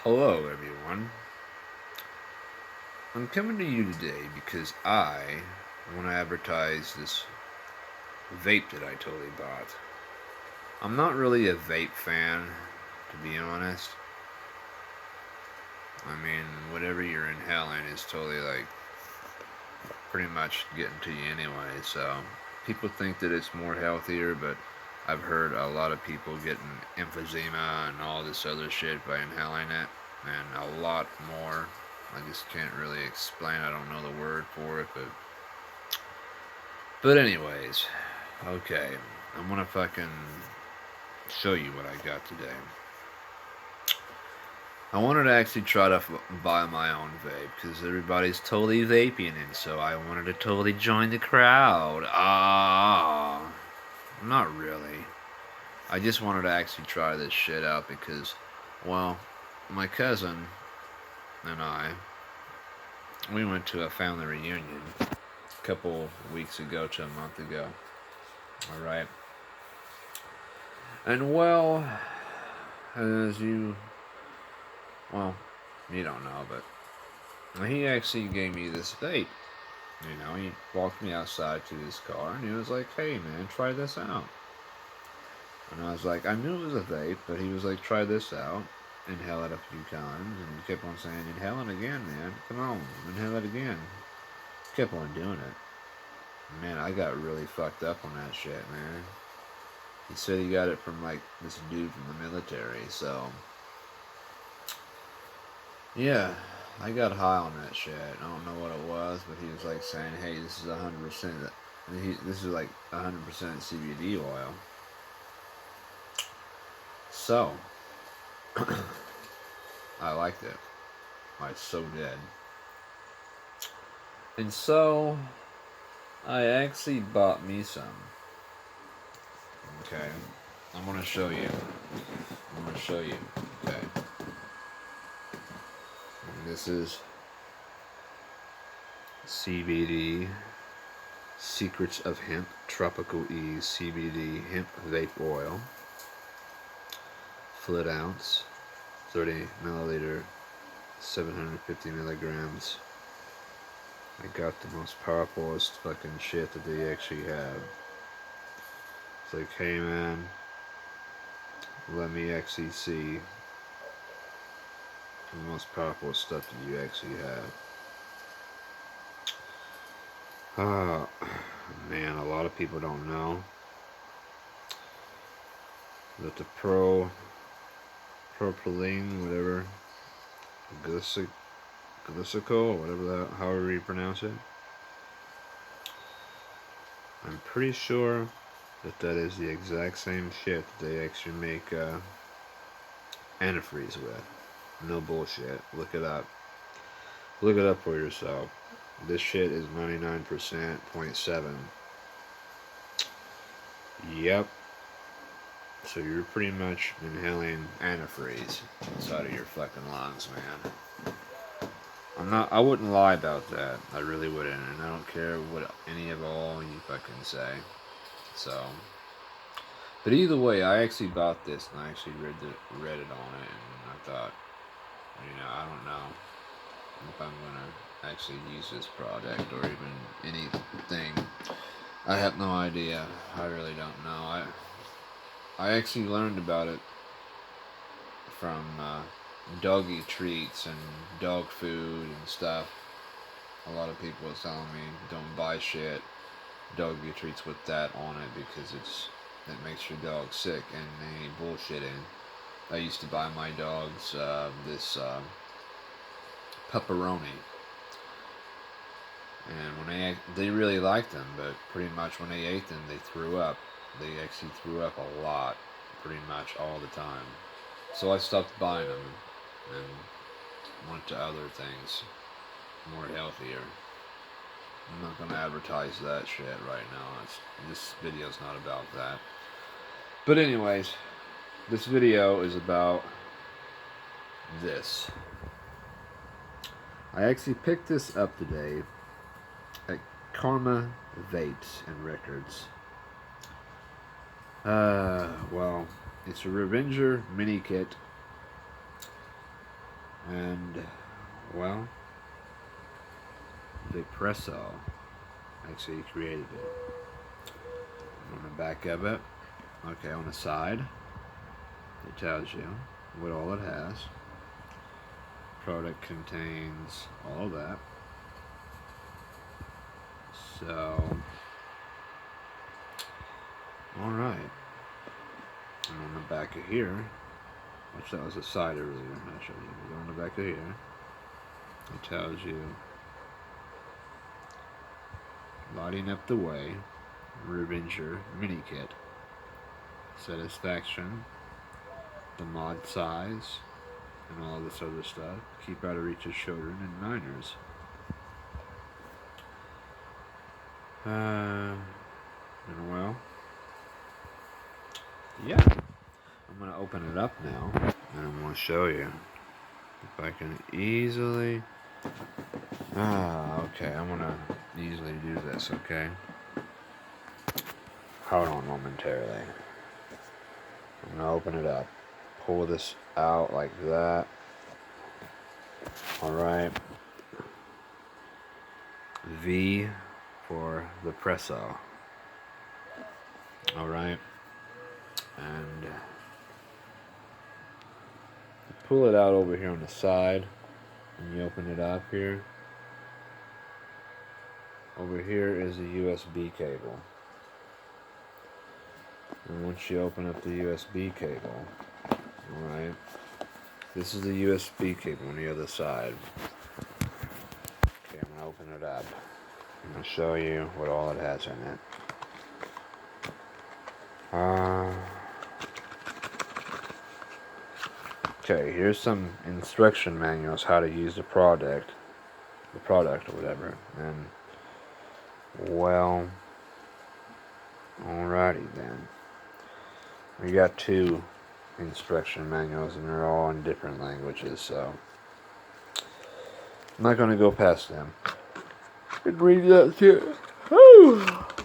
Hello, everyone. I'm coming to you today because I want to advertise this vape that I totally bought. I'm not really a vape fan, to be honest. I mean, whatever you're inhaling is totally like pretty much getting to you anyway. So people think that it's more healthier, but I've heard a lot of people getting emphysema and all this other shit by inhaling it, and a lot more. I just can't really explain. I don't know the word for it, but anyways, okay. I'm gonna fucking show you what I got today. I wanted to actually try to buy my own vape because everybody's totally vaping it, so I wanted to totally join the crowd. Not really. I just wanted to actually try this shit out because, well, my cousin and we went to a family reunion a couple weeks ago to a month ago. Alright. And well, as you, well, you don't know, but he actually gave me this vape. He walked me outside to his car and he was like, hey man, try this out. And I was like, I knew it was a vape, but he was like, try this out. Inhale it a few times. And he kept on saying, inhale it again, man. Come on, inhale it again. Kept on doing it. Man, I got really fucked up on that shit, man. He said he got it from like this dude from the military, so yeah, I got high on that shit. I don't know what it was, but he was like saying, "Hey, this is 100%. This is like 100% CBD oil." So I liked it. I so did. And so I actually bought me some. Okay, I'm gonna show you. I'm gonna show you. Okay, and this is CBD Secrets of Hemp Tropical Ease CBD Hemp Vape Oil. Fluid ounce, 30 milliliter, 750 milligrams. I got the most powerfulest fucking shit that they actually have. It's like, hey man, let me actually see the most powerful stuff that you actually have. Ah, man, a lot of people don't know that the propylene, whatever, glycical, whatever that, however you pronounce it. I'm pretty sure that is the exact same shit that they actually make antifreeze with. No bullshit. Look it up. Look it up for yourself. This shit is 99% .7. Yep. So you're pretty much inhaling antifreeze inside of your fucking lungs, man. I wouldn't lie about that. I really wouldn't. And I don't care what any of all you fucking say. So. But either way, I actually bought this and I actually read it on it and I thought, I don't know if I'm gonna actually use this product or even anything. I have no idea. I really don't know. I actually learned about it from doggy treats and dog food and stuff. A lot of people are telling me don't buy shit doggy treats with that on it because it makes your dog sick and they ain't bullshitting. I used to buy my dogs this pepperoni, and when they really liked them, but pretty much when they ate them, they threw up. They actually threw up a lot, pretty much all the time. So I stopped buying them and went to other things, more healthier. I'm not gonna advertise that shit right now. This video's not about that. But anyways, this video is about this. I actually picked this up today at Karma Vapes and Records. Well, it's a Revenger mini kit. And, well, Vapresso actually created it. On the back of it, okay, on the side, it tells you what all it has. Product contains all of that. So, alright. And on the back of here, which that was the side earlier, I showed you. But on the back of here, it tells you lighting up the way, Rubinger mini kit, satisfaction, the mod size, and all this other stuff. Keep out of reach of children and minors. And well, yeah. I'm going to open it up now, and I'm going to show you if I can easily. Okay, I'm going to easily do this, okay? Hold on momentarily. I'm going to open it up. Pull this out like that. Alright. V for Vapresso. Alright. And pull it out over here on the side. And you open it up here. Over here is a USB cable. And once you open up the USB cable, alright, this is the USB cable on the other side. Okay, I'm going to open it up. I'm going to show you what all it has in it. Okay, here's some instruction manuals how to use the product or whatever. And, well, alrighty then. We got 2 instruction manuals and they're all in different languages, so I'm not going to go past them. And read that too.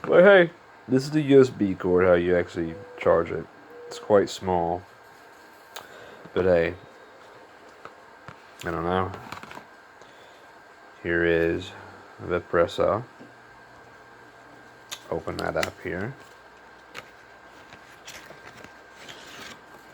But hey, this is the USB cord, how you actually charge it. It's quite small. But hey, I don't know. Here is Vapresso. Open that up here.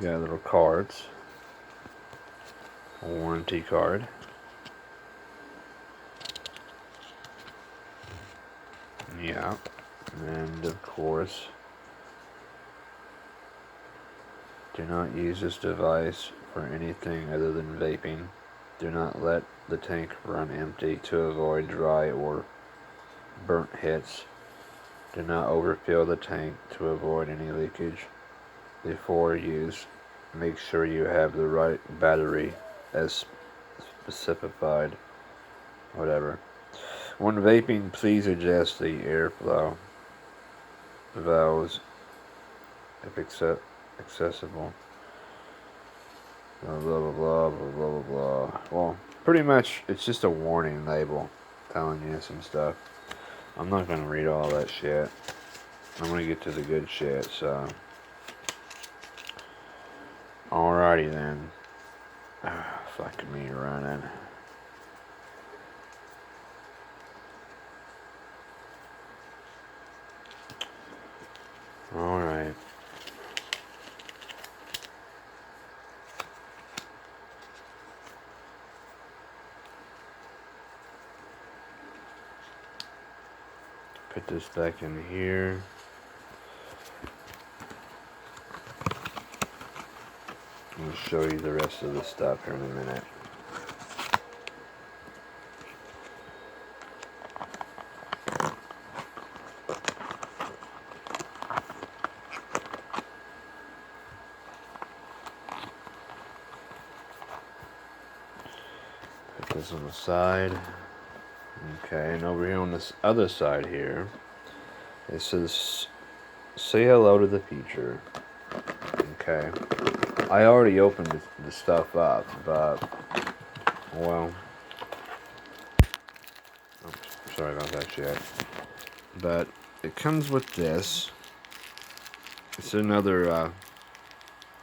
You got little cards. A warranty card. Yeah. And of course, do not use this device for anything other than vaping. Do not let the tank run empty to avoid dry or burnt hits. Do not overfill the tank to avoid any leakage. Before use, make sure you have the right battery as specified. Whatever. When vaping, please adjust the airflow valves if accessible. Blah blah blah blah blah blah blah. Well, pretty much it's just a warning label telling you some stuff. I'm not gonna read all that shit. I'm gonna get to the good shit, so. Alrighty then. Fuck me running. Alright. Put this back in here. I'll show you the rest of the stuff here in a minute. Put this on the side. Okay, and over here on this other side here, it says, say hello to the future. Okay. I already opened the stuff up, but, well, oh, sorry about that shit. But it comes with this. It's another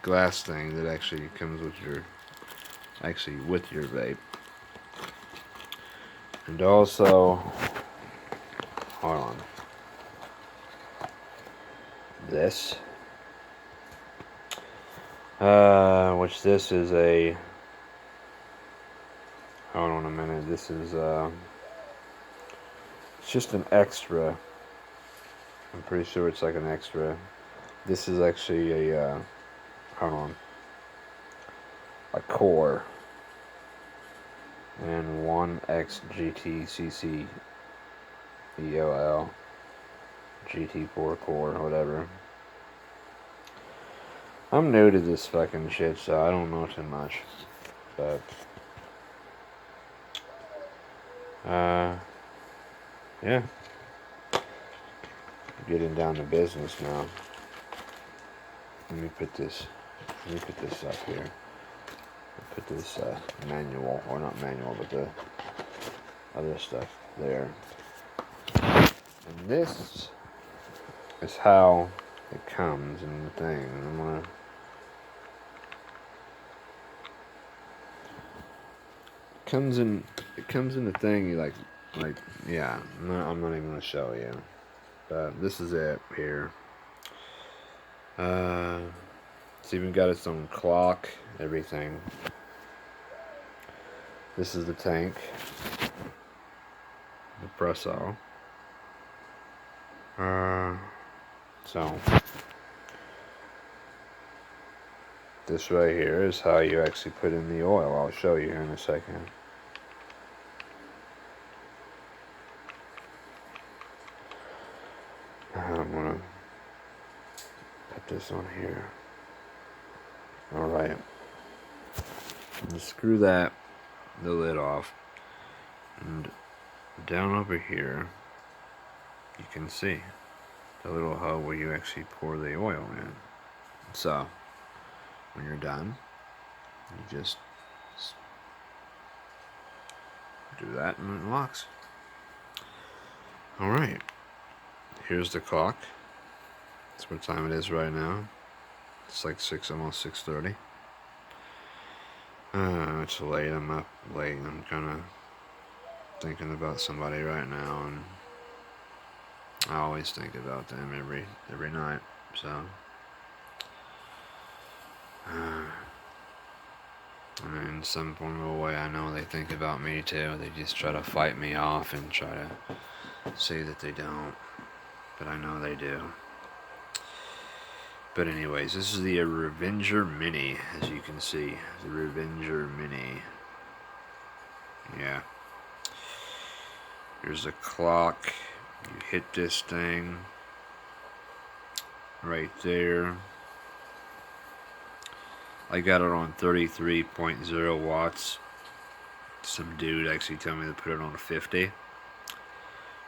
glass thing that actually comes with your actually with your vape. And also, hold on, this, which this is a, hold on a minute, this is, it's just an extra. I'm pretty sure it's like an extra. This is actually a, hold on, a core. And 1XGTCC EOL GT4 core, whatever. I'm new to this fucking shit, so I don't know too much. But, yeah. Getting down to business now. Let me put this up here. Put this manual, or not manual, but the other stuff there. And this is how it comes in the thing. I'm gonna, it comes in the thing. You like yeah. I'm not even gonna show you, but this is it here. It's even got its own clock, everything. This is the tank, Vapresso. So this right here is how you actually put in the oil. I'll show you here in a second. I'm gonna put this on here. Alright. Screw the lid off. And down over here, you can see the little hole where you actually pour the oil in. So, when you're done, you just do that and it locks. Alright. Here's the clock. That's what time it is right now. It's like almost 6:30. It's late. I'm up late. I'm kind of thinking about somebody right now, and I always think about them every night. So, I mean, in some form of a way, I know they think about me too. They just try to fight me off and try to say that they don't, but I know they do. But anyways, this is the Revenger Mini, as you can see. The Revenger Mini. Yeah. Here's a clock. You hit this thing right there. I got it on 33.0 watts. Some dude actually told me to put it on 50.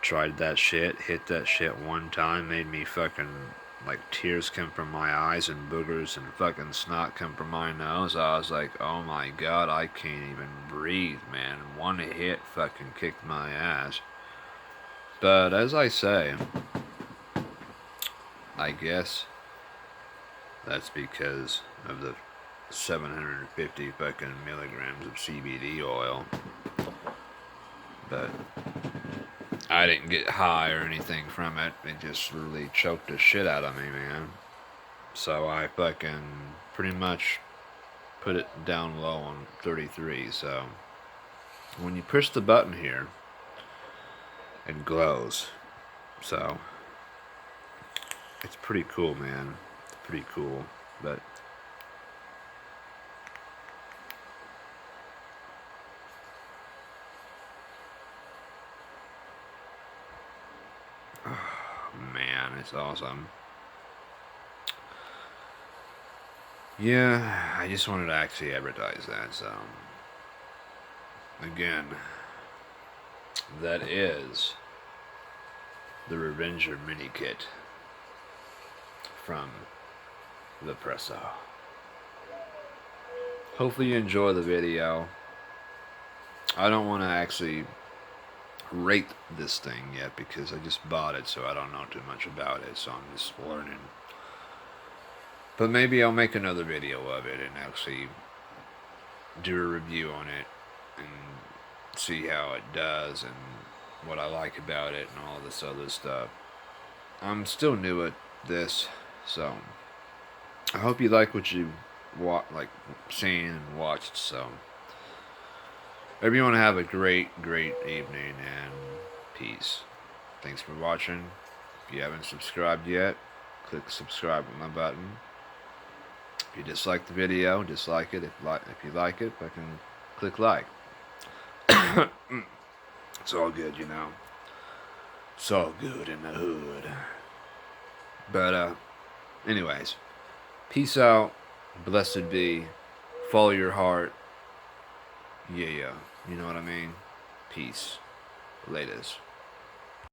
Tried that shit, hit that shit one time, made me fucking, like, tears come from my eyes and boogers and fucking snot come from my nose. I was like, oh my god, I can't even breathe, man. One hit fucking kicked my ass. But as I say, I guess that's because of the 750 fucking milligrams of CBD oil. But I didn't get high or anything from it. It just really choked the shit out of me, man. So I fucking pretty much put it down low on 33. So when you push the button here, it glows. So it's pretty cool, man. It's pretty cool. But man, it's awesome. Yeah, I just wanted to actually advertise that, so again, that is the Revenger mini kit from Vapresso. Hopefully you enjoy the video. I don't want to actually rate this thing yet because I just bought it, so I don't know too much about it, so I'm just learning. But maybe I'll make another video of it and actually do a review on it and see how it does and what I like about it and all this other stuff. I'm still new at this, so I hope you like what you like seen and watched. So everyone have a great evening and peace. Thanks for watching. If you haven't subscribed yet, click subscribe on my button. If you dislike the video, dislike it. If you like it, fucking click like. It's all good, you know. It's all good in the hood. But anyways, peace out. Blessed be. Follow your heart. Yeah. You know what I mean? Peace. Latest.